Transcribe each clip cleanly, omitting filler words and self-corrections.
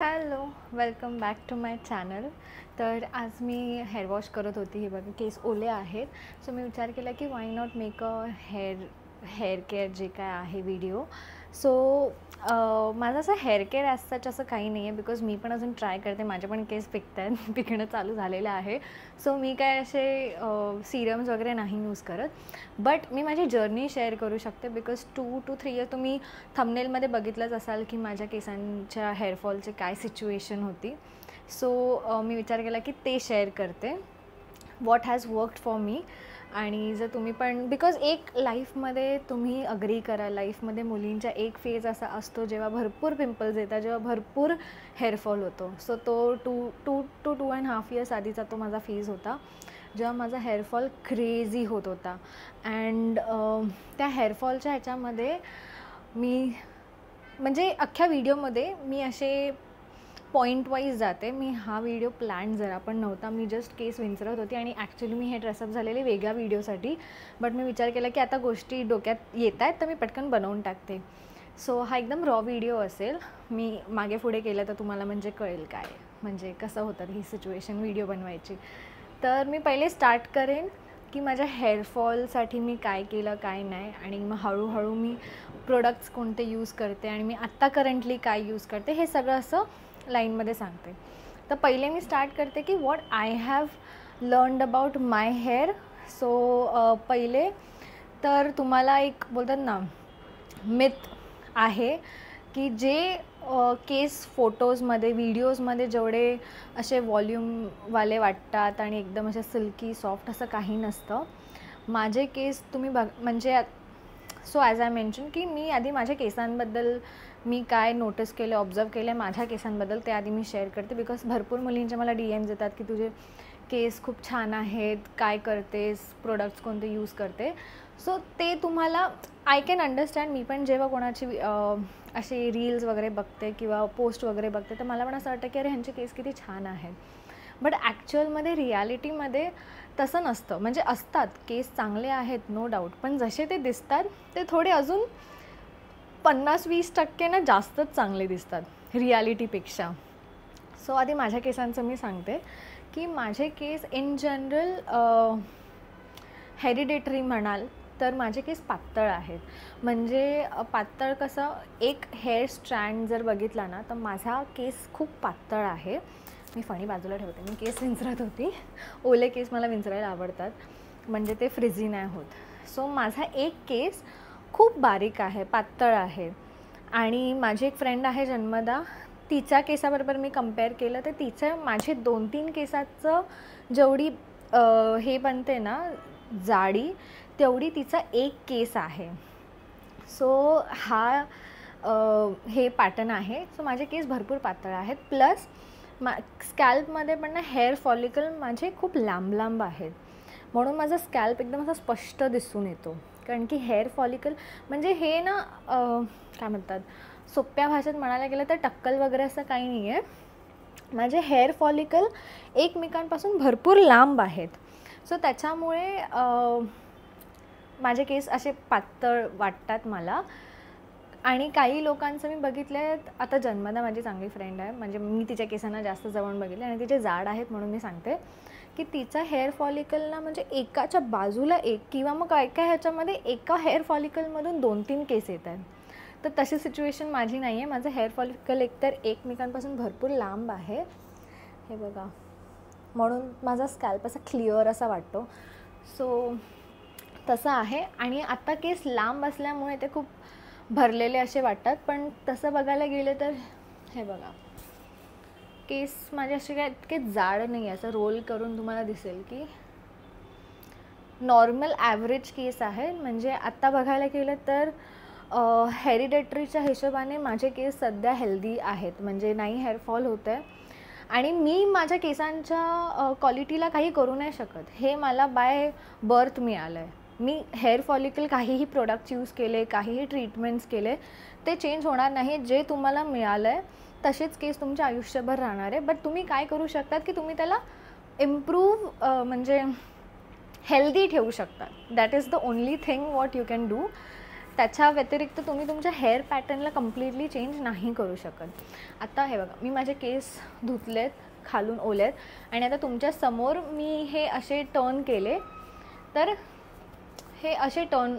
Hello, welcome back to my channel. तर आज मी hair wash करत होती. हे बघा केस ओले आहेत. सो मी विचार केला की why not make a hair care जे काय आहे व्हिडिओ. सो माझं असं हेअर केअर ॲज सच असं काही नाही आहे, बिकॉज मी पण अजून ट्राय करते. माझे पण केस पिकत आहेत, पिकणं चालू झालेलं आहे. सो मी काय असे सिरम्स वगैरे नाही यूज करत, बट मी माझी जर्नी शेअर करू शकते. बिकॉज 2 to 3 इयर तुम्ही थंबनेलमध्ये बघितलंच असाल की माझ्या केसांच्या हेअरफॉलची काय सिच्युएशन होती. सो मी विचार केला की ते शेअर करते, what has worked for me. आणि जर तुम्ही पण, बिकॉज एक लाईफमध्ये तुम्ही अग्री करा, लाईफमध्ये मुलींच्या एक फेज असा असतो जेव्हा भरपूर पिंपल्स येतात, जेव्हा भरपूर हेअरफॉल होतो. सो तो 2.5 इयर्स आधीचा तो माझा फेज होता, जेव्हा माझा हेअरफॉल क्रेझी होत होता. अँड त्या हेअरफॉलच्या ह्याच्यामध्ये मी म्हणजे अख्ख्या व्हिडिओमध्ये मी असे पॉईंट वाईज जाते. मी हा व्हिडिओ प्लॅन जरा पण नव्हता. मी जस्ट केस विंचरत होती आणि ॲक्च्युली मी हे ड्रेसअप झालेले वेगळ्या व्हिडिओसाठी, बट मी विचार केला की आता गोष्टी डोक्यात येत आहेत तर मी पटकन बनवून टाकते. सो हा एकदम रॉ व्हिडिओ असेल. मी मागे पुढे केलं तर तुम्हाला म्हणजे कळेल काय म्हणजे कसं होतं ही सिच्युएशन व्हिडिओ बनवायची. तर मी पहिले स्टार्ट करेन की माझ्या हेअरफॉलसाठी मी काय केलं काय नाही, आणि मग हळूहळू मी प्रोडक्ट्स कोणते यूज करते आणि मी आत्ता करंटली काय यूज करते हे सगळं असं लाईनमध्ये सांगते. तर पहिले मी स्टार्ट करते की what I have learned about my hair. So पहिले तर तुम्हाला एक बोलतात ना मिथ आहे की जे केस फोटोजमध्ये व्हिडिओजमध्ये जेवढे असे वॉल्यूमवाले वाटतात आणि एकदम असे सिल्की सॉफ्ट, असं काही नसतं. माझे केस तुम्ही म्हणजे सो ॲज आय मेन्शन की मी आधी माझ्या केसांबद्दल मी काय नोटीस केलं, ऑब्झर्व केलं माझ्या केसांबद्दल, ते आधी मी शेअर करते. बिकॉज भरपूर मुलींच्या मला DMs येतात की तुझे केस खूप छान आहेत, काय करतेस, प्रोडक्ट्स कोणते यूज करते. सो ते तुम्हाला आय कॅन अंडरस्टँड. मी पण जेव्हा कोणाची असे रील्स वगैरे बघते किंवा पोस्ट वगैरे बघते तर मला पण असं वाटतं की अरे ह्यांचे केस किती छान आहेत. बट ॲक्च्युअलमध्ये रियालिटीमध्ये तसं नसतं. म्हणजे असतात केस चांगले आहेत नो डाऊट, पण जसे ते दिसतात ते थोडे अजून 50-20% ना जास्तच चांगले दिसतात रियालिटीपेक्षा. सो आधी माझ्या केसांचं मी सांगते की माझे केस इन जनरल हेरिडेटरी म्हणाल तर माझे केस पातळ आहेत. म्हणजे पातळ कसं, एक हेअर स्ट्रँड जर बघितला ना तर माझा केस खूप पातळ आहे. मी फणी बाजूला ठेवते, मी केस विंचरत होती. ओले केस मला विंचरायला आवडतात, म्हणजे ते फ्रिझी नाही होत. सो माझा एक केस खूप बारीक आहे, पातळ आहे. आणि माझी एक फ्रेंड आहे जन्मदा, तिच्या केसाबरोबर मी कंपेअर केलं तर तिचं माझे 2-3 केसाचं जेवढी हे बनते ना जाडी, तेवढी तिचा एक केस आहे. सो हा हे पॅटर्न आहे. सो माझे केस भरपूर पातळ आहेत. प्लस स्कॅल्पमध्ये पण ना हेअर फॉलिकल माझे खूप लांब लांब आहेत, म्हणून माझा स्कॅल्प एकदम असा स्पष्ट दिसून येतो. कारण की हेअर फॉलिकल म्हणजे हे ना काय म्हणतात, सोप्या भाषेत म्हणायला गेलं तर टक्कल वगैरे असं काही नाही आहे. माझे हेअर फॉलिकल एकमेकांपासून भरपूर लांब आहेत. सो त्याच्यामुळे माझे केस असे पातळ वाटतात मला. आणि काही लोकांचं मी बघितलं आहे, आता जन्मदा माझी चांगली फ्रेंड आहे, म्हणजे मी तिच्या केसांना जास्त जवळ बघितले आणि तिचे जाड आहेत म्हणून मी सांगते की तिचा हेअर फॉलिकल ना म्हणजे एकाच्या बाजूला एक, किंवा मग काय काय ह्याच्यामध्ये एका हेअर फॉलिकलमधून 2-3 केस येत आहेत. तर तशी सिच्युएशन माझी नाही आहे. माझं हेअर फॉलिकल एकतर एकमेकांपासून भरपूर लांब आहे, हे बघा, म्हणून माझा स्कॅल्प असा क्लिअर असा वाटतो. सो तसं आहे. आणि आत्ता केस लांब असल्यामुळे ते खूप भरलेले असे वाटतात, पण तसं बघायला गेलं तर हे बघा, केस माझे असे काय इतके जाड नाही. असं रोल करून तुम्हाला दिसेल की नॉर्मल ॲव्हरेज केस आहे. म्हणजे आत्ता बघायला गेलं तर हेरिडेटरीच्या हिशोबाने माझे केस सध्या हेल्दी आहेत, म्हणजे नाही हेअरफॉल होतं आहे. आणि मी माझ्या केसांच्या क्वालिटीला काही करू नाही शकत. हे मला बाय बर्थ मिळालं आहे. मी हेअर फॉलिकल काहीही प्रोडक्ट्स यूज केले, काहीही ट्रीटमेंट्स केले, ते चेंज होणार नाही. जे तुम्हाला मिळालं आहे तसेच केस तुमच्या आयुष्यभर राहणार आहे. बट तुम्ही काय करू शकतात की तुम्ही त्याला इम्प्रूव्ह म्हणजे हेल्दी ठेवू शकता. That is the only thing what you can do. त्याच्या व्यतिरिक्त तुम्ही तुमच्या हेअर पॅटर्नला कम्प्लिटली चेंज नाही करू शकत. आता हे बघा, मी माझे केस धुतलेत, खालून ओलेत, आणि आता तुमच्या समोर मी हे असे टर्न केले तर हे असे टर्न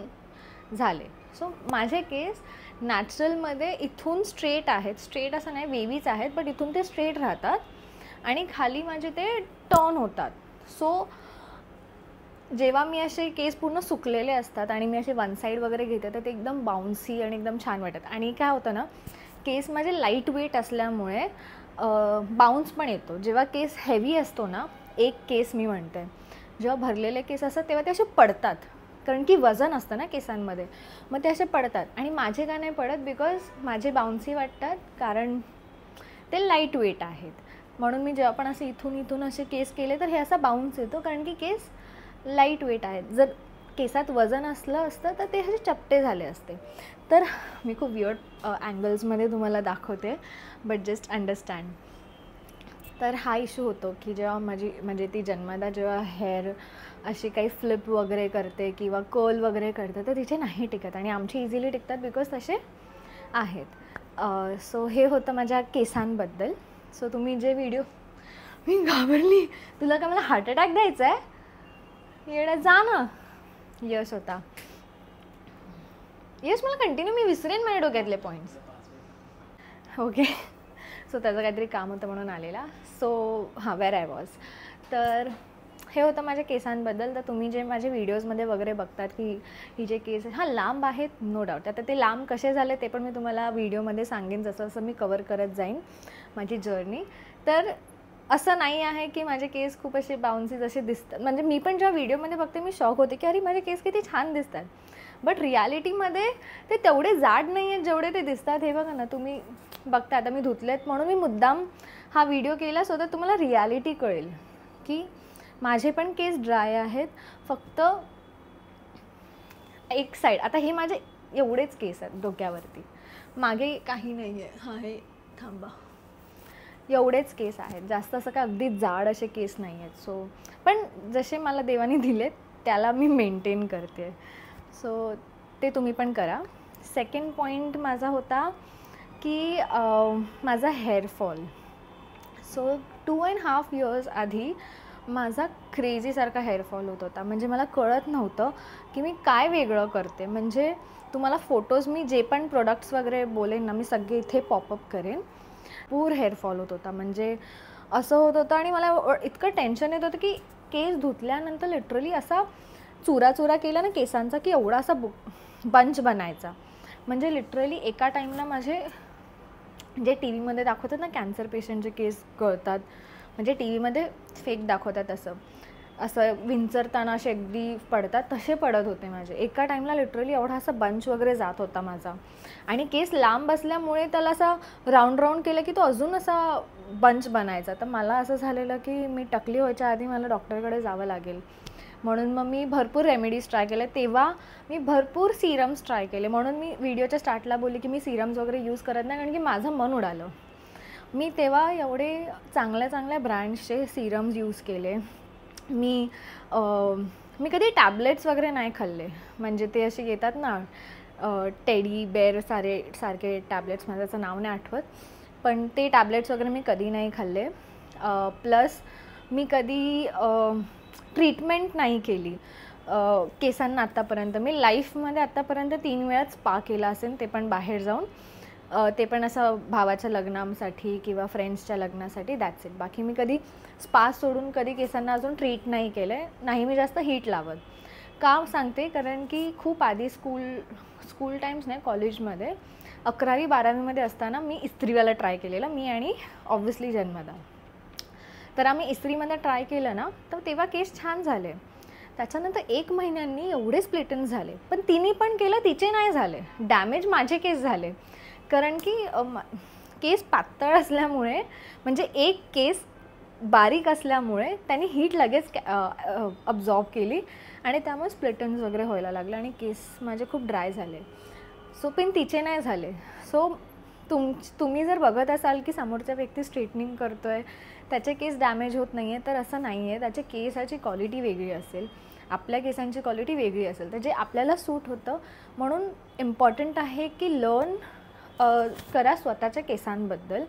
झाले. सो माझे केस नॅचरलमध्ये इथून स्ट्रेट आहेत, स्ट्रेट असं नाही, वेवीच आहेत, बट इथून ते स्ट्रेट राहतात आणि खाली माझे ते टर्न होतात. सो जेव्हा मी असे केस पूर्ण सुकलेले असतात आणि मी असे वन साईड वगैरे घेते तर ते एकदम बाउन्सी आणि एकदम छान वाटत. आणि काय होतं ना, केस माझे लाईट वेट असल्यामुळे बाउन्स पण येतो. जेव्हा केस हेवी असतो ना, एक केस मी म्हणते, जेव्हा भरलेले केस असतात तेव्हा ते असे पडतात, कारण की वजन असतं ना केसांमध्ये, मग ते असे पडतात. आणि माझे का नाही पडत, बिकॉज माझे बाउन्सी वाटतात, कारण ते लाईट वेट आहेत. म्हणून मी जेव्हा पण असे इथून असे केस केले तर हे असा बाउन्स येतो, कारण की केस लाईट वेट आहेत. जर केसात वजन असलं असतं तर ते असे चपटे झाले असते. तर मी खूप वियर्ड अँगल्समध्ये तुम्हाला दाखवते, बट जस्ट अंडरस्टँड. तर हा इश्यू होतो की जेव्हा माझी म्हणजे ती जन्मदा जेव्हा हेअर अशी काही फ्लिप वगैरे करते किंवा कर्ल वगैरे करते तर तिथे नाही टिकत, आणि आमचे इझिली टिकतात बिकॉज तसे आहेत. सो हे होतं माझ्या केसांबद्दल. सो तुम्ही जे व्हिडिओ, मी घाबरली, तुला का मला हार्ट अटॅक द्यायचा आहे, येडा जा ना. यश होता, यश मला कंटिन्यू, मी विसरेन माझ्या डोक्यातले पॉईंट्स. ओके, सो त्याचं काहीतरी काम होतं म्हणून आलेला. सो हां, वेअर आय वॉज. तर हे होतं माझ्या केसांबद्दल. तर तुम्ही जे माझे व्हिडिओजमध्ये वगैरे बघतात की ही जे केस हां लांब आहेत, नो डाऊट. आता ते लांब कसे झाले ते पण मी तुम्हाला व्हिडिओमध्ये सांगेन, जसं जसं मी कवर करत जाईन माझी जर्नी. तर असं नाही आहे की माझे केस खूप असे बाउन्सी जसे दिसतात. म्हणजे मी पण जेव्हा व्हिडिओमध्ये बघते मी शॉक होते की अरे माझे केस किती छान दिसतात, बट रियालिटीमध्ये ते तेवढे जाड नाही आहेत जेवढे ते दिसतात. हे बघा ना, तुम्ही बघता, आता मी धुतलेत म्हणून मी मुद्दाम हा व्हिडिओ केला सो तर तुम्हाला रियालिटी कळेल की माझे पण केस ड्राय आहेत, फक्त एक साईड. आता हे माझे एवढेच केस आहेत डोक्यावरती, मागे काही नाही आहे. हां, हे थांबा, एवढेच केस आहेत, जास्त असं काय अगदी जाड असे केस नाही आहेत. सो पण जसे मला देवाने दिलेत त्याला मी मेंटेन करते. सो ते तुम्ही पण करा. सेकंड पॉईंट माझा होता की माझा हेअरफॉल. सो 2.5 years आधी माझा क्रेझीसारखा हेअरफॉल होत होता. म्हणजे मला कळत नव्हतं की मी काय वेगळं करते. म्हणजे तुम्हाला फोटोज, मी जे पण प्रोडक्ट्स वगैरे बोलेन ना, मी सगळे इथे पॉपअप करेन. पूर हेअरफॉल होत होता, म्हणजे असं होत होतं. आणि मला इतकं टेन्शन येत होतं की केस धुतल्यानंतर लिटरली असा चुरा केला ना केसांचा की एवढा असा बंच बनायचा. म्हणजे लिटरली एका टाईमला माझे जे टी व्हीमध्ये दाखवतात ना कॅन्सर पेशंटचे केस गळतात, म्हणजे टी व्हीमध्ये फेक दाखवतात असं विंचरताना असे अगदी पडतात तसे पडत होते माझे. एका टाईमला लिटरली एवढा असा बंच वगैरे जात होता माझा. आणि केस लांब असल्यामुळे त्याला असा राऊंड केलं की तो अजून असा बंच बनायचा. तर मला असं झालेलं की मी टकली व्हायच्या आधी मला डॉक्टरकडे जावं लागेल, म्हणून मग मी भरपूर रेमेडीज ट्राय केले. तेव्हा मी भरपूर सिरम्स ट्राय केले. म्हणून मी व्हिडिओच्या स्टार्टला बोलले की मी सिरम्स वगैरे यूज करत नाही, कारण की माझं मन उडालं. मी तेव्हा एवढे चांगल्या ब्रँड्सचे सिरम्स यूज केले. मी कधी टॅबलेट्स वगैरे नाही खाल्ले. म्हणजे ते असे येतात ना टेडी बेअर सारखे टॅबलेट्स, माझं त्याचं नाव नाही आठवत, पण ते टॅबलेट्स वगैरे मी कधी नाही खाल्ले. प्लस मी कधी ट्रीटमेंट नाही केली केसांना आत्तापर्यंत. मी लाईफमध्ये आत्तापर्यंत 3 वेळा स्पा केला असेल, ते पण बाहेर जाऊन, ते पण असं भावाच्या लग्नासाठी किंवा फ्रेंड्सच्या लग्नासाठी, दॅट्स इट. बाकी मी कधी स्पा सोडून कधी केसांना अजून ट्रीट नाही केलं आहे. नाही मी जास्त हीट लावत. का सांगते, कारण की खूप आधी स्कूल टाईम्स नाही, कॉलेजमध्ये 11वी-12वीमध्ये असताना मी इस्त्रीवाला ट्राय केलेलं, मी आणि ऑब्व्हियसली जन्मदा. तर आम्ही इस्त्रीमध्ये ट्राय केलं ना, तर तेव्हा केस छान झाले. त्याच्यानंतर 1 महिन्यांनी एवढे स्प्लिटन्स झाले, पण तिने पण केलं, तिचे नाही झाले. डॅमेज माझे केस झाले, कारण की केस पातळ असल्यामुळे, म्हणजे एक केस बारीक असल्यामुळे त्यांनी हीट लगेच अब्झॉर्ब केली आणि त्यामुळे स्प्लिटन्स वगैरे व्हायला लागले आणि केस माझे खूप ड्राय झाले. सो पण तिचे नाही झाले. सो तुम्ही जर बघत असाल की समोरच्या व्यक्ती स्ट्रेटनिंग करतो आहे, त्याचे केस डॅमेज होत नाही आहे, तर असं नाही आहे. त्याचे केसाची क्वालिटी वेगळी असेल. आपल्या केसांची क्वालिटी वेगळी असेल, तर जे आपल्याला सूट होतं. म्हणून इम्पॉर्टंट आहे की लर्न करा स्वतःच्या केसांबद्दल,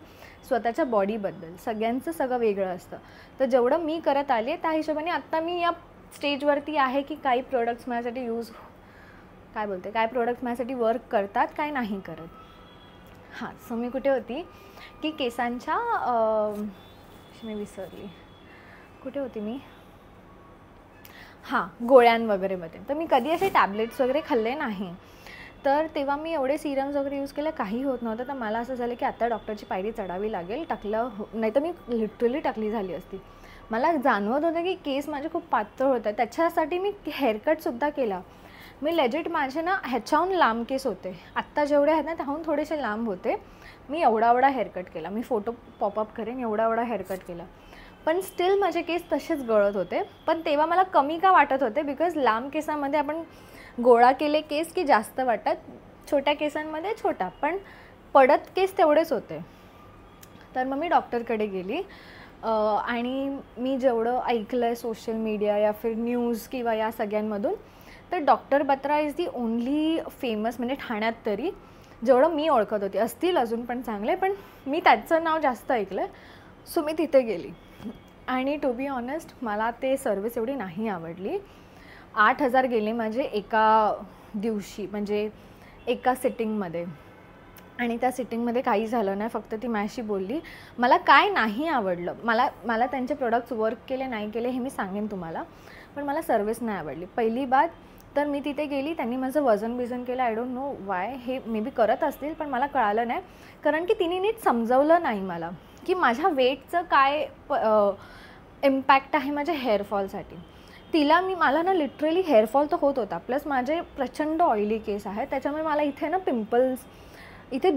स्वतःच्या बॉडीबद्दल. सगळ्यांचं सगळं वेगळं असतं. तर जेवढं मी करत आले त्या हिशोबाने आत्ता मी या स्टेजवरती आहे की काही प्रोडक्ट्स माझ्यासाठी काय प्रोडक्ट्स माझ्यासाठी वर्क करतात, काय नाही करत. हां, सो मी कुठे होती की केसांच्या मी विसरली कुठे होती मी. हां, गोळ्यां वगैरेमध्ये. तर मी कधी असे टॅबलेट्स वगैरे खाल्ले नाही. तर तेव्हा मी एवढे सिरम्स वगैरे यूज केले, काही होत नव्हतं. तर मला असं झालं की आता डॉक्टरची पायरी चढावी लागेल. नाही तर मी लिटरली टाकली झाली असती. मला जाणवत होतं की केस माझे खूप पातळ होत आहेत. त्याच्यासाठी मी हेअरकटसुद्धा केला. मी लेजिट माझे ना ह्याच्याहून लांब केस होते. आत्ता जेवढे आहेत ना त्याहून थोडेसे लांब होते. मी एवढा हेअरकट केला. मी फोटो पॉपअप करेन, एवढा हेअरकट केला. पण स्टील माझे केस तसेच गळत होते. पण तेव्हा मला कमी का वाटत होते, बिकॉज लांब केसामध्ये आपण गोळा केले केस की जास्त वाटत, छोट्या केसांमध्ये छोटा, पण पडत केस तेवढेच होते. तर मग मी डॉक्टरकडे गेली आणि मी जेवढं ऐकलं आहे सोशल मीडिया या फिर न्यूज किंवा या सगळ्यांमधून, तर doctor Batra is the only famous, म्हणजे ठाण्यात तरी जेवढं मी ओळखत होती. असतील अजून पण चांगले, पण मी त्याचं नाव जास्त ऐकलं. सो मी तिथे गेली आणि टू बी ऑनेस्ट मला ते सर्विस एवढी नाही आवडली. 8,000 गेले माझे एका दिवशी, म्हणजे एका सिटिंगमध्ये. आणि त्या सिटिंगमध्ये काही झालं नाही. फक्त ती माझ्याशी बोलली. मला काय नाही आवडलं, मला त्यांचे प्रोडक्ट्स वर्क केले नाही केले हे मी सांगेन तुम्हाला, पण मला सर्विस नाही आवडली. पहिली बात तर मी तिथे गेली, त्यांनी माझं वजन केलं. आय डोंट नो वाय, हे मे बी करत असतील पण मला कळालं नाही. कारण की तिने नीट समजवलं नाही मला की माझ्या वेटचं काय इम्पॅक्ट आहे माझ्या हेअरफॉलसाठी. मला ना लिटरली हेअरफॉल तर होत होता, प्लस माझे प्रचंड ऑइली केस आहेत. त्याच्यामुळे मला इथे ना पिंपल्स, इथे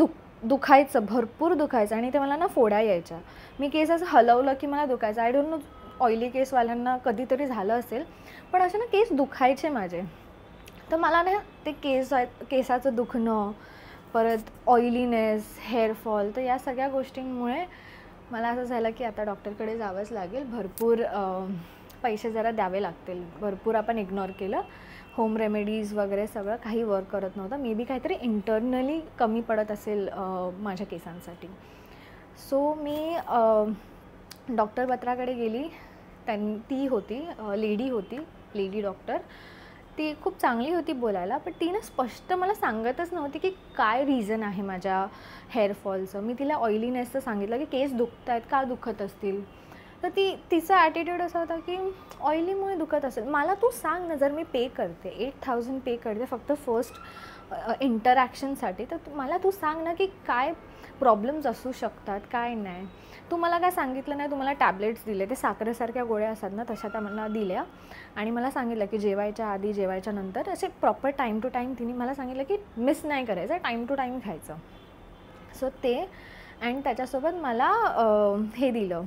दुखायचं, भरपूर दुखायचं. आणि ते मला ना फोड्या यायच्या. मी केस असं हलवलं की मला दुखायचं. आय डोंट नो ऑइली केसवाल्यांना कधीतरी झालं असेल, पण असे ना केस दुखायचे माझे. तर मला ना ते केसाचं दुखणं, परत ऑइलीनेस, हेअरफॉल, तर या सगळ्या गोष्टींमुळे मला असं झालं की आता डॉक्टरकडे जावंच लागेल. भरपूर पैसे जरा द्यावे लागतील. भरपूर आपण इग्नोर केलं. होम रेमेडीज वगैरे सगळं काही वर्क करत नव्हतं. मे बी काहीतरी इंटरनली कमी पडत असेल माझ्या केसांसाठी. सो मी डॉक्टर बत्राकडे गेली. ती होती लेडी डॉक्टर. ती खूप चांगली होती बोलायला, पण ती ना स्पष्ट मला सांगतच नव्हती की काय रिझन आहे माझ्या हेअरफॉलचं. मी तिला ऑइलीनेसचं सांगितलं की केस दुखत आहेत, का दुखत असतील. तर तिचा ॲटिट्यूड असा होता की ऑइलीमुळे दुखत असेल. मला तू सांग ना, जर मी पे करते 8,000 पे करते फक्त फर्स्ट इंटरॅक्शनसाठी, तर मला तू सांग ना की काय प्रॉब्लेम्स असू शकतात, काय नाही. तू मला काय सांगितलं नाही. तू मला टॅबलेट्स दिले, ते साखरेसारख्या गोळ्या असतात ना तशा त्या मला दिल्या. आणि मला सांगितलं की जेवायच्या आधी, जेवायच्या नंतर असे प्रॉपर टाईम टू टाईम तिने मला सांगितलं की मिस नाही करायचं, टाईम टू टाईम खायचं. सो ते, आणि त्याच्यासोबत मला हे दिलं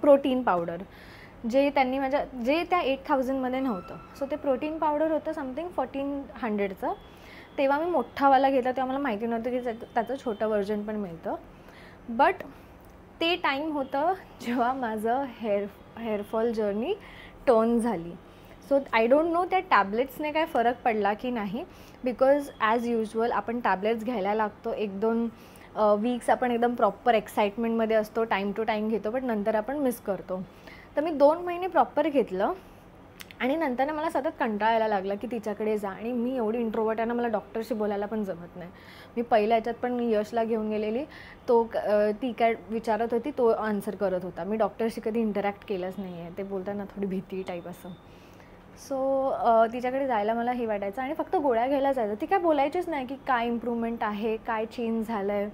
प्रोटीन पावडर, जे त्यांनी जे त्या 8,000मध्ये नव्हतं. सो ते प्रोटीन पावडर होतं समथिंग 1,400चं. तेव्हा मी मोठावाला घेतला, तेव्हा मला माहिती नव्हतं की त्याचं छोटं व्हर्जन पण मिळतं. बट ते टाईम होतं जेव्हा माझं हेअरफॉल जर्नी टर्न झाली. सो आय डोंट नो त्या टॅबलेट्सने काय फरक पडला की नाही, बिकॉज ॲज युजल आपण टॅबलेट्स घ्यायला लागतो. 1-2 वीक्स आपण एकदम प्रॉपर एक्साइटमेंटमध्ये असतो, टाईम टू टाईम घेतो, बट नंतर आपण मिस करतो. तर मी 2 महिने प्रॉपर घेतलं. आणि नंतर मला सतत कंटाळायला लागला की तिच्याकडे जा. आणि मी एवढी इंट्रोवर्ट आहे ना, मला डॉक्टरशी बोलायला पण जमत नाही. मी पहिल्या ह्याच्यात पण मी यशला घेऊन गेलेली, ती काय विचारत होती तो आन्सर करत होता. मी डॉक्टरशी कधी इंटरॅक्ट केलंच नाही आहे. ते बोलताना थोडी भीती टाईप असं. सो तिच्याकडे जायला मला हे वाटायचं आणि फक्त गोळ्या घ्यायला जायचं. ती काय बोलायचीच नाही की काय इम्प्रूव्हमेंट आहे, काय चेंज झालं आहे,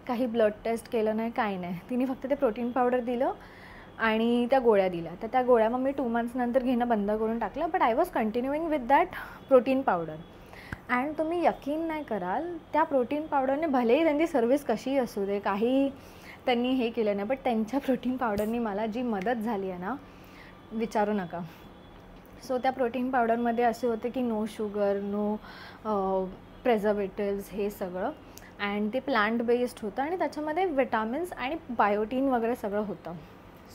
काही ब्लड टेस्ट केलं नाही, काय नाही. तिने फक्त ते प्रोटीन पावडर दिलं आणि त्या गोळ्या दिल्या. तर त्या गोळ्या मग मी 2 मंथ्स नंतर घेणं बंद करून टाकलं. But I was continuing with that protein powder. And तुम्ही यकीन नाही कराल, त्या प्रोटीन पावडरने भलेही त्यांची सर्विस कशी असू दे, काही त्यांनी हे केलं नाही, बट त्यांच्या प्रोटीन पावडरनी मला जी मदत झाली आहे ना, विचारू नका. सो त्या प्रोटीन पावडरमध्ये असे होते की नो शुगर, नो प्रेझर्वेटिव्स, हे सगळं. अँड ते प्लांट बेस्ड होतं आणि त्याच्यामध्ये विटॅमिन्स आणि बायोटीन वगैरे सगळं होतं.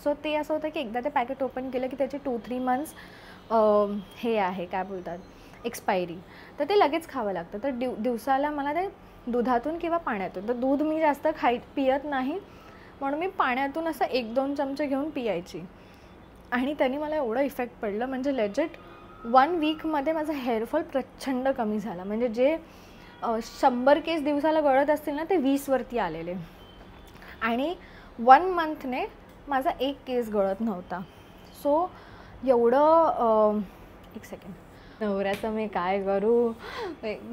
सो ते असं होतं की एकदा ते पॅकेट ओपन केलं की त्याचे 2-3 मंथ्स हे आहे काय बोलतात एक्सपायरी, तर ते लगेच खावं लागतं. तर दिवसाला मला ते दुधातून किंवा पाण्यातून, तर दूध मी जास्त पियत नाही म्हणून मी पाण्यातून असं 1-2 चमचे घेऊन पियायची. आणि त्याने मला एवढं इफेक्ट पडलं, म्हणजे लेजिट 1 वीकमध्ये माझा हेअरफॉल प्रचंड कमी झाला. म्हणजे जे 100 केस दिवसाला गळत असतील ना, ते 20 वरती आलेले. आणि 1 मंथने माझा 1 केस गळत नव्हता. सो एवढं एक सेकंड, नवऱ्याचं मी काय करू,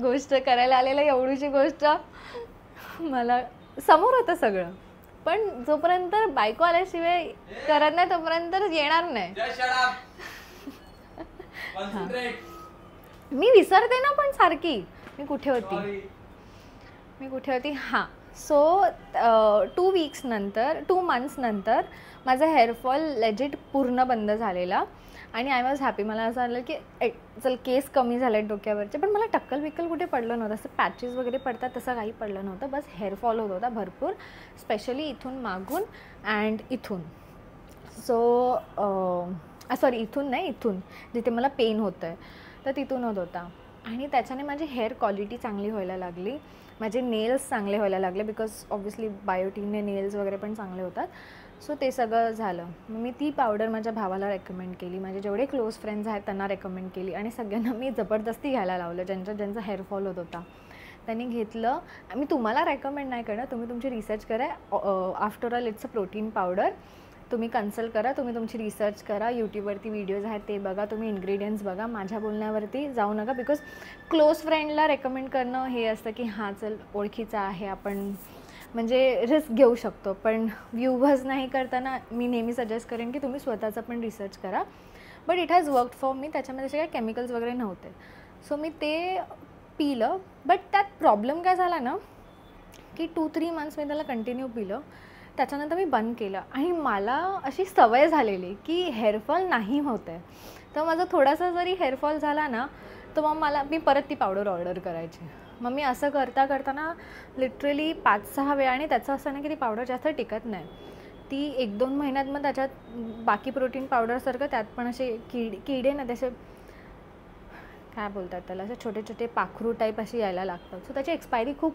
गोष्ट करायला आलेलं एवढीची गोष्ट मला समोर होतं सगळं, पण जोपर्यंत बायको आल्याशिवाय करत नाही तोपर्यंत येणार नाही. मी विसरते ना पण सारखी, मी कुठे होती हां. सो 2 मंथ्स नंतर माझा हेअरफॉल लेजिट पूर्ण बंद झालेला. आणि आय वॉज हॅपी. मला असं आलं की चल केस कमी झाले डोक्यावरचे, पण मला टक्कल विक्कल कुठे पडलं नव्हतं. असं पॅचेस वगैरे पडतात तसं काही पडलं नव्हतं. बस हेअरफॉल होत होता भरपूर, स्पेशली इथून मागून अँड इथून. सो सॉरी इथून नाही, इथून जिथे मला पेन होतं आहे तर तिथून होत होता. आणि त्याच्याने माझी हेअर क्वालिटी चांगली व्हायला लागली, माझे नेल्स चांगले व्हायला लागले, बिकॉज ऑब्व्हियसली बायोटीनने नेल्स वगैरे पण चांगले होतात. सो ते सगळं झालं. मग मी ती पावडर माझ्या भावाला रेकमेंड केली, माझे जेवढे क्लोज फ्रेंड्स आहेत त्यांना रेकमेंड केली, आणि सगळ्यांना मी जबरदस्ती घ्यायला लावलं. ज्यांचा हेअरफॉल होत होता त्यांनी घेतलं. मी तुम्हाला रेकमेंड नाही करणार, तुम्ही तुमची रिसर्च करा. After all it's a protein powder. तुम्ही कन्सल्ट करा, तुम्ही तुमची रिसर्च करा, यूट्यूबवरती व्हिडिओज आहेत ते बघा, तुम्ही इन्ग्रेडियंट्स बघा, माझ्या बोलण्यावरती जाऊ नका. बिकॉज क्लोज फ्रेंडला रेकमेंड करणं हे असतं की हां चल ओळखीचा आहे, आपण म्हणजे रिस्क घेऊ शकतो. पण व्ह्यूवर्स नाही करताना मी नेहमी सजेस्ट करेन की तुम्ही स्वतःचं पण रिसर्च करा. But it has worked for me. त्याच्यामध्ये असे काही केमिकल्स वगैरे नव्हते. सो मी ते पिलं. बट त्यात प्रॉब्लेम काय झाला ना की 2-3 मंथ्स मी त्याला कंटिन्यू पिलं. त्याच्यानंतर मी बंद केलं आणि मला अशी सवय झालेली की हेअरफॉल नाही होत आहे. तर माझा थोडासा जरी हेअरफॉल झाला ना तर मग मी परत ती पावडर ऑर्डर करायची. मग मी असं करताना लिटरली 5-6 वेळा, आणि त्याचं असं नाही की ती पावडर जास्त टिकत नाही. ती 1-2 महिन्यात मग त्याच्यात बाकी प्रोटीन पावडरसारखं त्यात पण असे किडे ना, त्याचे काय बोलतात त्याला, असे छोटे छोटे पाखरू टाईप असे यायला लागतात. सो त्याची एक्सपायरी खूप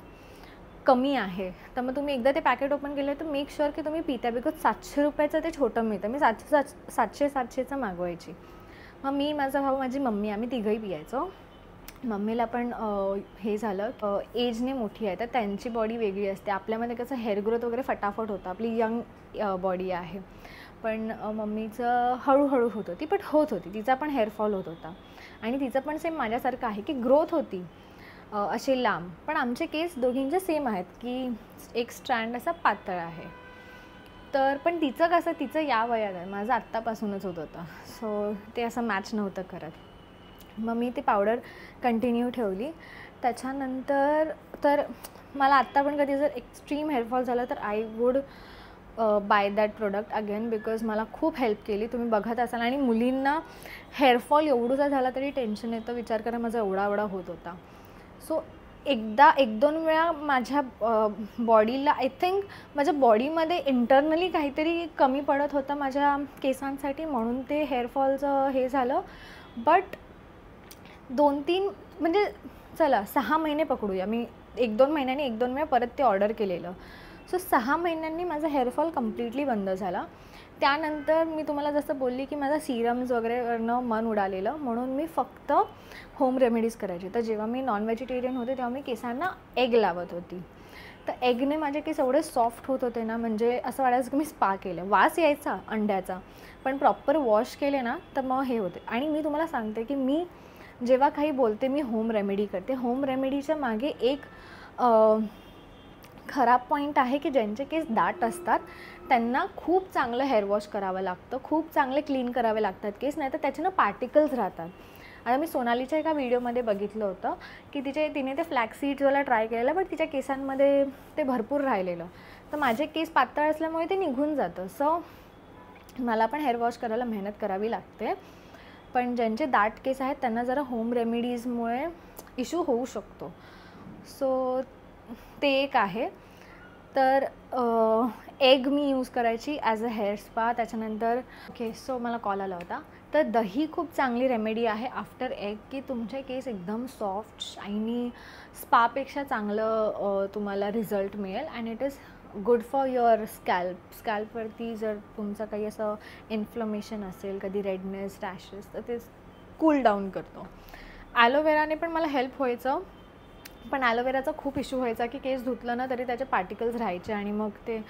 कमी आहे. तर मग तुम्ही एकदा ते पॅकेट ओपन केलं तर मेक शुअर की तुम्ही पिता. बिकॉज 700 रुपयाचं ते छोटं मिळतं. मी 700-700चं मागवायची. मग मी, माझा भाऊ, माझी मम्मी, आम्ही तिघंही पियायचो. मम्मीला पण हे झालं, एजने मोठी आहे तर त्यांची बॉडी वेगळी असते. आपल्यामध्ये कसं हेअर ग्रोथ वगैरे फटाफट होतं, आपली यंग बॉडी आहे. पण मम्मीचं हळूहळू होत होती, बट होत होती. तिचा पण हेअरफॉल होत होता आणि तिचं पण सेम माझ्यासारखं आहे की ग्रोथ होती असे लांब. पण आमचे केस दोघींचे सेम आहेत की एक स्ट्रँड असा पातळ आहे. तर पण तिचं कसं, तिचं या वयात आहे, माझं आत्तापासूनच होत होतं. सो ते असं मॅच नव्हतं करत. मग मी ती पावडर कंटिन्यू ठेवली. त्याच्यानंतर तर मला आत्ता पण कधी जर एक्स्ट्रीम हेअरफॉल झालं तर I would buy that product again, because मला खूप हेल्प केली. तुम्ही बघत असाल. आणि मुलींना हेअरफॉल एवढूसा झाला तरी टेन्शन येतं. विचार करा माझा एवढा होत होता. सो 1-2 वेळा माझ्या बॉडीला, आय थिंक माझ्या बॉडीमध्ये इंटरनली काहीतरी कमी पडत होतं माझ्या केसांसाठी, म्हणून ते हेअरफॉलचं हे झालं. बट 2-3 म्हणजे चला 6 महिने पकडूया. मी 1-2 महिन्यांनी 1-2 वेळा परत ते ऑर्डर केलेलं. सो 6 महिन्यांनी माझा हेअरफॉल कम्प्लिटली बंद झाला. त्यानंतर मी तुम्हाला जसं बोलली की माझा सिरम्स वगैरेवरनं मन उडालेलं, म्हणून मी फक्त होम रेमेडीज करायची. तर जेव्हा मी नॉन व्हेजिटेरियन होते तेव्हा मी केसांना एग लावत होती. तर एगने माझे केस एवढे सॉफ्ट होत होते ना, म्हणजे असं वाटायचं की मी स्पा केलं. वास यायचा अंड्याचा, पण प्रॉपर वॉश केले ना तर मग हे होते. आणि मी तुम्हाला सांगते की मी जेव्हा काही बोलते मी होम रेमेडी करते, होम रेमेडीच्या मागे एक खराब पॉईंट आहे की ज्यांचे केस दाट असतात त्यांना खूप चांगलं हेअर वॉश करावं लागतं, खूप चांगले क्लीन करावे लागतात केस, नाही तर त्याच्यानं पार्टिकल्स राहतात. आता मी सोनालीच्या एका व्हिडिओमध्ये बघितलं होतं की तिने ते फ्लॅक्स सीड्सवाला ट्राय केलेलं, बट तिच्या केसांमध्ये ते भरपूर राहिलेलं. तर माझे केस पातळ असल्यामुळे ते निघून जातं. सो मला पण हेअर वॉश करायला मेहनत करावी लागते. पण ज्यांचे दाट केस आहेत त्यांना जरा होम रेमेडीजमुळे इश्यू होऊ शकतो. सो ते एक आहे. तर एग मी यूज करायची ॲज अ हेअर स्पा. त्याच्यानंतर ओके, सो मला कॉल आला होता. तर दही खूप चांगली रेमेडी आहे आफ्टर एग, की तुमचे केस एकदम सॉफ्ट शायनी, स्पापेक्षा चांगलं तुम्हाला रिझल्ट मिळेल. And it is good for your स्कॅल्पवरती जर तुमचं काही असं इन्फ्लमेशन असेल, कधी रेडनेस, रॅशेस, तर ते कूल डाऊन करतो. ॲलोवेराने पण मला हेल्प व्हायचं, पण ॲलोवेराचा खूप इश्यू व्हायचा की केस धुतलं ना तरी त्याचे पार्टिकल्स राहायचे आणि मग ते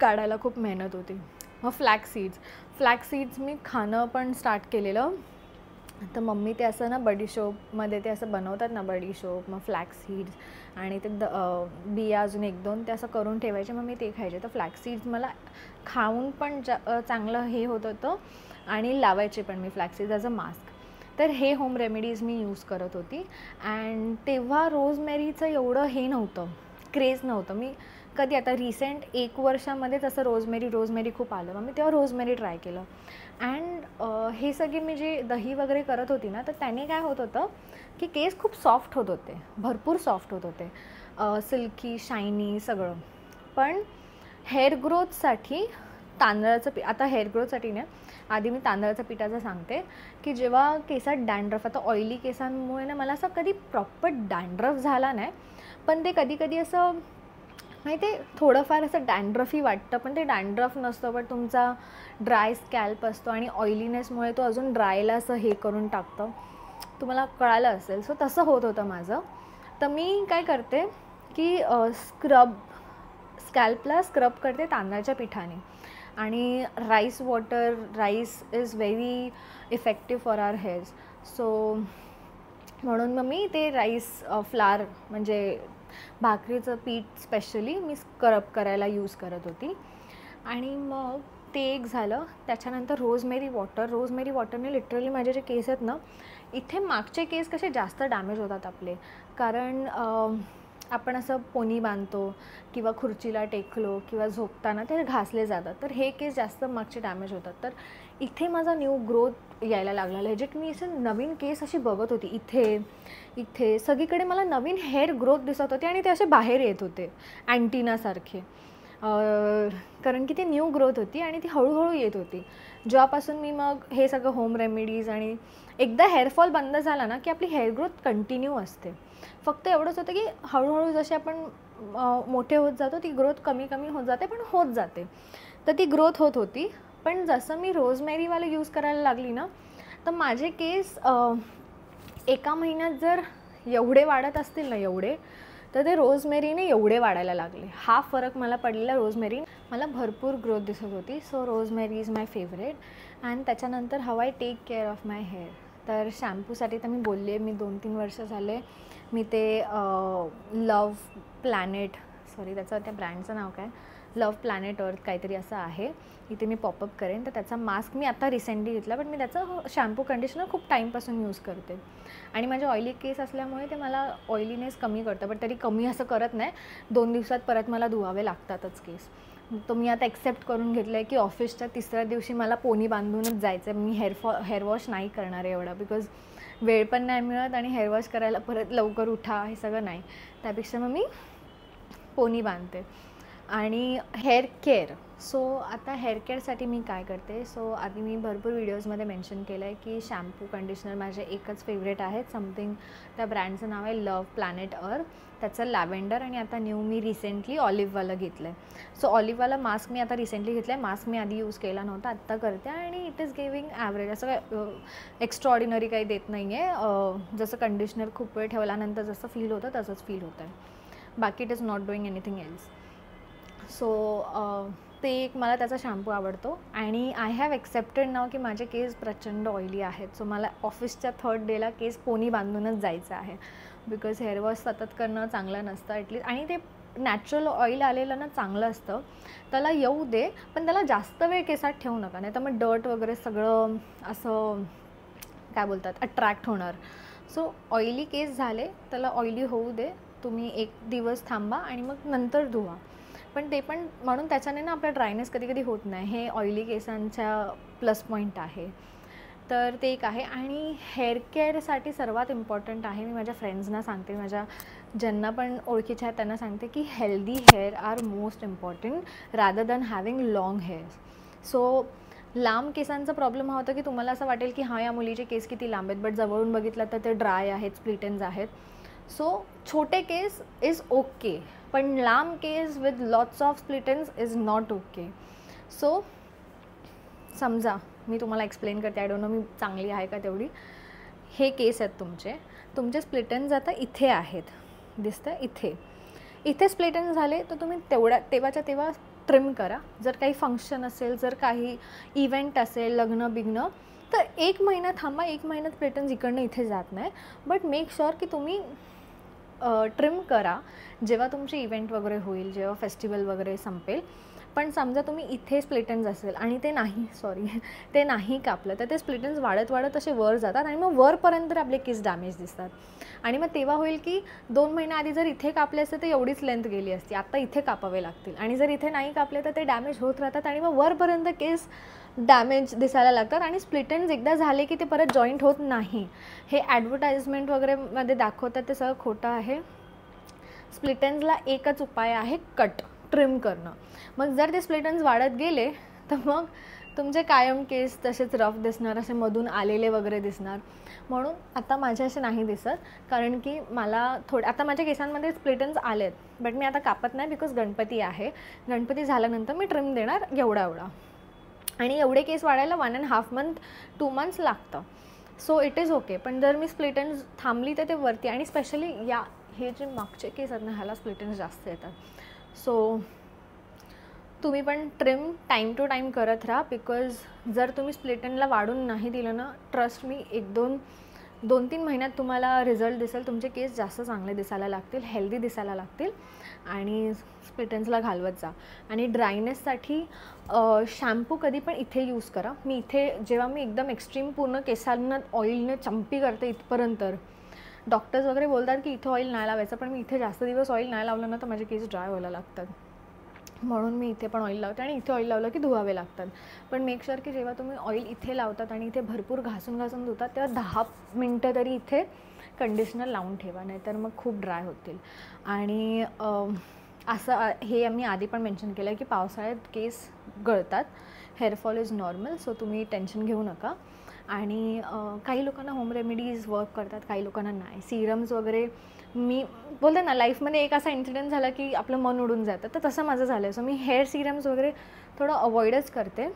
काढायला खूप मेहनत होती. मग फ्लॅक्स सीड्स मी खाणं पण स्टार्ट केलेलं. तर मम्मी ते असं ना बडीशोपमध्ये ते असं बनवतात ना, बडीशोप, मग फ्लॅक्स सीड्स आणि ते बिया अजून 1-2 ते असं करून ठेवायचे, मग मी ते खायचे. तर फ्लॅक्स सीड्स मला खाऊन पण चांगलं हे होत होतं आणि लावायचे पण मी flax seeds as a mask. तर हे होम रेमेडीज मी यूज करत होती. अँड तेव्हा रोजमेरीचं एवढं हे नव्हतं, क्रेज नव्हतं. मी कधी आता रिसेंट 1 वर्षामध्येच असं रोजमेरी खूप आलं, मग मी तेव्हा रोजमेरी ट्राय केलं. अँड हे सगळे मी जे दही वगैरे करत होती ना, तर त्याने काय होत होतं की केस खूप सॉफ्ट होत होते, भरपूर सॉफ्ट होत होते, सिल्की, शायनी सगळं. पण हेअर ग्रोथसाठी तांदळाचं पीठ, आता हेअर ग्रोथसाठी नाही, आधी मी तांदळाच्या पिठाचं सांगते, की जेव्हा केसात डॅन्ड्रफ, आता ऑइली केसांमुळे ना मला असं कधी प्रॉपर डॅन्ड्रफ झाला नाही, पण ते कधी कधी असं माहिती आहे थोडंफार असं डॅन्ड्रफी वाटतं, पण ते डॅन्ड्रफ नसतं, पण तुमचा ड्राय स्कॅल्प असतो आणि ऑइलीनेसमुळे तो अजून ड्रायला असं हे करून टाकतं, तुम्हाला कळालं असेल. सो तसं होत होतं माझं. तर मी काय करते की स्कॅल्पला स्क्रब करते तांदळाच्या पिठाने, आणि rice is very effective for our hairs. So म्हणून मग मी ते राईस फ्लावर म्हणजे भाकरीचं पीठ स्पेशली मी स्क्रब करायला यूज करत होती. आणि मग ते एक झालं. त्याच्यानंतर रोजमेरी वॉटरने लिटरली माझे जे केस आहेत ना, इथे मागचे केस कसे जास्त डॅमेज होतात आपले, कारण आपण असं पोनी बांधतो किंवा खुर्चीला टेकलो किंवा झोपताना ते घासले जातात, तर हे केस जास्त मागचे डॅमेज होतात. तर इथे माझा न्यू ग्रोथ यायला लागला. लेजिट मी असं नवीन केस अशी बघत होती, इथे सगळीकडे मला नवीन हेअर ग्रोथ दिसत होते आणि ते असे बाहेर येत होते अँटिनासारखे, कारण की ती न्यू ग्रोथ होती आणि ती हळूहळू येत होती. जेव्हापासून मी मग हे सगळं होम रेमेडीज, आणि एकदा हेअरफॉल बंद झाला ना की आपली हेअर ग्रोथ कंटिन्यू असते. फक्त एवढंच होतं की हळूहळू जसे आपण मोठे होत जातो ती ग्रोथ कमी होत जाते, पण होत जाते. तर ती ग्रोथ होत होती. पण जसं मी रोजमेरीवाला यूज करायला लागली ना, तर माझे केस एका महिन्यात जर एवढे वाढत असतील ना तर ते रोजमेरीने एवढे वाढायला लागले. हा फरक मला पडलेला रोजमेरी, मला भरपूर ग्रोथ दिसत होती. So rosemary is my favourite. आणि त्याच्यानंतर how I take care of my hair. तर शॅम्पूसाठी तर मी बोलले, मी 2-3 वर्ष झाले मी ते लव्ह प्लॅनेट, त्याचं त्या ब्रँडचं नाव काय, लव्ह प्लॅनेट अर्थ काहीतरी असं आहे, इथे मी पॉपअप करेन. तर त्याचा मास्क मी आता रिसेंटली घेतला, पण मी त्याचं शॅम्पू कंडिशनर खूप टाईमपासून यूज करते. आणि माझे ऑइली केस असल्यामुळे ते मला ऑइलीनेस कमी करतं, पण तरी कमी असं करत नाही. 2 दिवसात परत मला धुवावे लागतातच केस. तो मी आता ॲक्सेप्ट करून घेतलं आहे की ऑफिसच्या 3ऱ्या दिवशी मला पोनी बांधूनच जायचं आहे. मी हेअर वॉश नाही करणार आहे एवढा, बिकॉज वेळ पण नाही मिळत आणि हेअर वॉश करायला परत लवकर उठा हे सगळं नाही. त्यापेक्षा मग मी पोनी बांधते. आणि हेअर केअर, सो आता हेअर केअरसाठी मी काय करते, सो आधी मी भरपूर व्हिडिओजमध्ये मेन्शन केलं आहे की शॅम्पू कंडिशनर माझे एकच फेवरेट आहेत, समथिंग त्या ब्रँडचं नाव आहे लव्ह प्लॅनेट अर्थ, त्याचं लॅव्हेंडर. आणि आता न्यू मी रिसेंटली ऑलिव्हवाला घेतलं आहे. सो ऑलिव्हवाला मास्क मी आता रिसेंटली घेतलं आहे. मास्क मी आधी यूज केला नव्हता, आत्ता करते. आणि इट इज गिविंग ॲव्हरेज, असं काय एक्स्ट्रॉऑर्डिनरी काही देत नाही आहे. जसं कंडिशनर खूप वेळ ठेवल्यानंतर जसं फील होतं तसंच फील होतं आहे, बाकी it is not doing anything else. So ते एक मला त्याचा शॅम्पू आवडतो. आणि आय हॅव ॲक्सेप्टेड नाव की माझे केस प्रचंड ऑइली आहेत. सो मला ऑफिसच्या 3rd डेला केस पोनी बांधूनच जायचं आहे, बिकॉज हेअर वॉश सतत करणं चांगलं नसतं ॲटलीस्ट. आणि ते नॅचरल ऑइल आलेलं ना चांगलं असतं, त्याला येऊ दे, पण त्याला जास्त वेळ केसात ठेवू नका, नाही तर मग डर्ट वगैरे सगळं असं काय बोलतात अट्रॅक्ट होणार. सो ऑइली केस झाले त्याला ऑइली होऊ दे, तुम्ही 1 दिवस थांबा आणि मग नंतर धुवा. पण ते पण म्हणून त्याच्याने ना आपला ड्रायनेस कधी कधी होत नाही, हे ऑइली केसांच्या प्लस पॉईंट आहे. तर ते एक आहे. आणि हेअर केअरसाठी सर्वात इम्पॉर्टंट आहे, मी माझ्या फ्रेंड्सना सांगते, माझ्या ज्यांना पण ओळखीच्या आहेत त्यांना सांगते की healthy hair are most important rather than having long hairs. So लांब केसांचा प्रॉब्लेम हा होता की तुम्हाला असं वाटेल की हां या मुलीचे केस किती लांब आहेत, बट जवळून बघितलं तर ते ड्राय आहेत, स्प्लिट एंड्स आहेत. सो छोटे केस इज ओके, पण लांब केस with lots of split ends is not okay. So समजा मी तुम्हाला एक्सप्लेन करते, आय डोंट नो मी चांगली आहे का तेवढी. हे केस आहेत तुमचे स्प्लिट एंड्स आता इथे आहेत, दिसतं इथे. इथे स्प्लिट एंड्स झाले तर तुम्ही तेव्हाच्या तेव्हा ट्रिम करा. जर काही फंक्शन असेल, जर काही इव्हेंट असेल, लग्न बिग्न, तर 1 महिना थांबा. 1 महिन्यात स्प्लिट एंड्स इकडनं इथे जात नाही. बट मेक शुअर की तुम्ही ट्रिम करा जेव्हा तुमची इव्हेंट वगैरे होईल, जेव्हा फेस्टिवल वगैरे संपेल. पण समजा तुम्ही इथे स्प्लिट एंड्स असेल आणि ते नाही कापलं, तर ते स्प्लिट एंड्स वाढत वाढत असे वर जातात आणि मग वरपर्यंत आपले केस डॅमेज दिसतात. आणि मग तेव्हा होईल की 2 महिन्याआधी जर इथे कापले असते तर एवढीच लेंथ गेली असती, आता इथे कापावे लागतील. आणि जर इथे नाही कापले तर ते डॅमेज होत राहतात आणि मग वरपर्यंत केस डॅमेज दिसायला लागतात. आणि स्प्लिट एंड्स एकदा झाले की ते परत जॉईंट होत नाही. हे ॲडव्हर्टाइजमेंट वगैरेमध्ये दाखवतात ते सगळं खोटं आहे. स्प्लिट एंड्सला एकच उपाय आहे, कट, ट्रिम करणं. मग जर ते स्प्लिट एंड्स वाढत गेले तर मग तुमचे कायम केस तसेच रफ दिसणार, असे मधून आलेले वगैरे दिसणार. म्हणून आता माझे असे नाही दिसत, कारण की मला आता माझ्या केसांमध्ये स्प्लिट एंड्स आलेत, बट मी आता कापत नाही बिकॉज गणपती आहे. गणपती झाल्यानंतर मी ट्रिम देणार एवढा. आणि एवढे केस वाढायला 1.5 मंथ 2 मंथ्स लागतं. So it is okay. पण जर मी स्प्लिट एंड्स थांबली तर ते वरती, आणि स्पेशली हे जे मागचे केस आहेत ना, ह्याला स्प्लिट एंड्स जास्त येतात. सो तुम्ही पण ट्रिम टाईम टू टाईम करत राहा. बिकॉज जर तुम्ही स्प्लिट एंडला वाढून नाही दिलं ना, ट्रस्ट मी 2-3 महिन्यात तुम्हाला रिझल्ट दिसेल. तुमचे केस जास्त चांगले दिसायला लागतील, हेल्दी दिसायला लागतील. आणि स्प्लिट एंड्सला घालवत जा. आणि ड्रायनेससाठी शॅम्पू कधी पण इथे यूज करा. जेव्हा मी एकदम एक्स्ट्रीम पूर्ण केसांना ऑइलने चंपी करते इथपर्यंत, डॉक्टर्स वगैरे बोलतात की इथे ऑइल नाही लावायचं, पण मी इथे जास्त दिवस ऑइल नाही लावलं ना तर माझे केस ड्राय व्हायला लागतात. म्हणून मी इथे पण ऑइल लावते आणि इथे ऑइल लावलं की धुवावे लागतात. पण मेक शुअर की जेव्हा तुम्ही ऑइल इथे लावतात आणि इथे भरपूर घासून धुतात तेव्हा 10 मिनटं तरी इथे कंडिशनर लावून ठेवा, नाहीतर मग खूप ड्राय होतील. आणि असं हे आम्ही आधी पण मेन्शन केलं आहे की पावसाळ्यात केस गळतात, हेअरफॉल इज नॉर्मल. सो तुम्ही टेन्शन घेऊ नका. आणि काही लोकांना होम रेमेडीज वर्क करतात, काही लोकांना नाही. सिरम्स वगैरे, मी बोलते ना लाईफमध्ये एक असा इन्सिडेंट झाला की आपलं मन उडून जातं, तर तसं माझं झालं. सो मी हेअर सिरम्स वगैरे थोडं अवॉइडच करते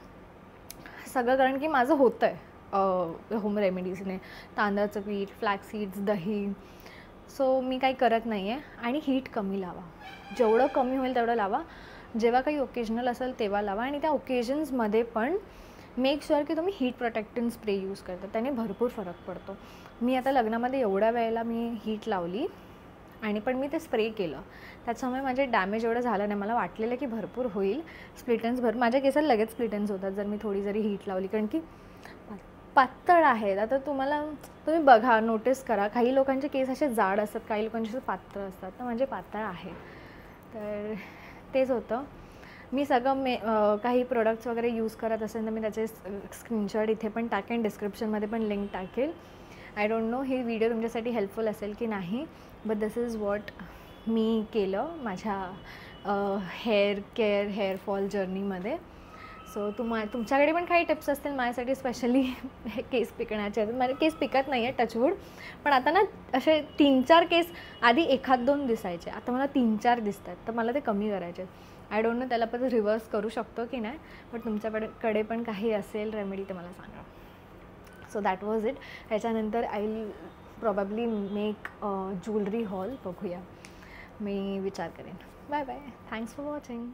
सगळं, कारण की माझं होतं आहे होम रेमेडीजने. तांदळाचं पीठ, फ्लॅक्स सीड्स, दही. सो मी काही करत नाही आहे. आणि हीट कमी लावा, जेवढं कमी होईल तेवढं लावा. जेव्हा काही ओकेजनल असेल तेव्हा लावा. आणि त्या ओकेजन्समध्ये पण मेक शुअर की तुम्ही हीट प्रोटेक्टिंग स्प्रे यूज करता, त्याने भरपूर फरक पडतो. मी आता लग्नामध्ये एवढ्या वेळेला मी हीट लावली आणि पण मी ते स्प्रे केलं, त्याच्यामुळे माझे डॅमेज एवढं झालं नाही. मला वाटलेलं की भरपूर होईल स्प्लिट एंड्स, माझ्या केसाला लगेच स्प्लिट एंड्स होतात जर मी थोडी जरी हीट लावली, कारण की पातळ आहेत. आता तुम्ही बघा, नोटीस करा, काही लोकांचे केस असे जाड असतात, काही लोकांचे पातळ असतात, तर म्हणजे पातळ आहे. तर तेच होतं. मी सगळं काही प्रोडक्ट्स वगैरे यूज करत असेल तर मी त्याचे स्क्रीनशॉट इथे पण टाकेन, डिस्क्रिप्शनमध्ये पण लिंक टाकेल. I don't know he video तुमच्यासाठी हेल्पफुल असेल की नाही, बट दिस इज वॉट मी केलं माझ्या हेअर केअर हेअरफॉल जर्नीमध्ये. सो तुमच्याकडे पण काही टिप्स असतील माझ्यासाठी, स्पेशली केस पिकण्याचे. माझे केस पिकत नाही आहे टचवूड, पण आता ना असे 3-4 केस आधी 1-2 दिसायचे, आता मला 3-4 दिसत आहेत, तर मला ते कमी करायचे. आय डोंट नो त्याला पण रिव्हर्स करू शकतो की नाही, बट तुमच्याकडे पण काही असेल रेमेडी तर मला सांगा. So that was it. ह्याच्यानंतर I will probably make jewellery haul, बघूया, मी विचार करेन. Bye bye, thanks for watching.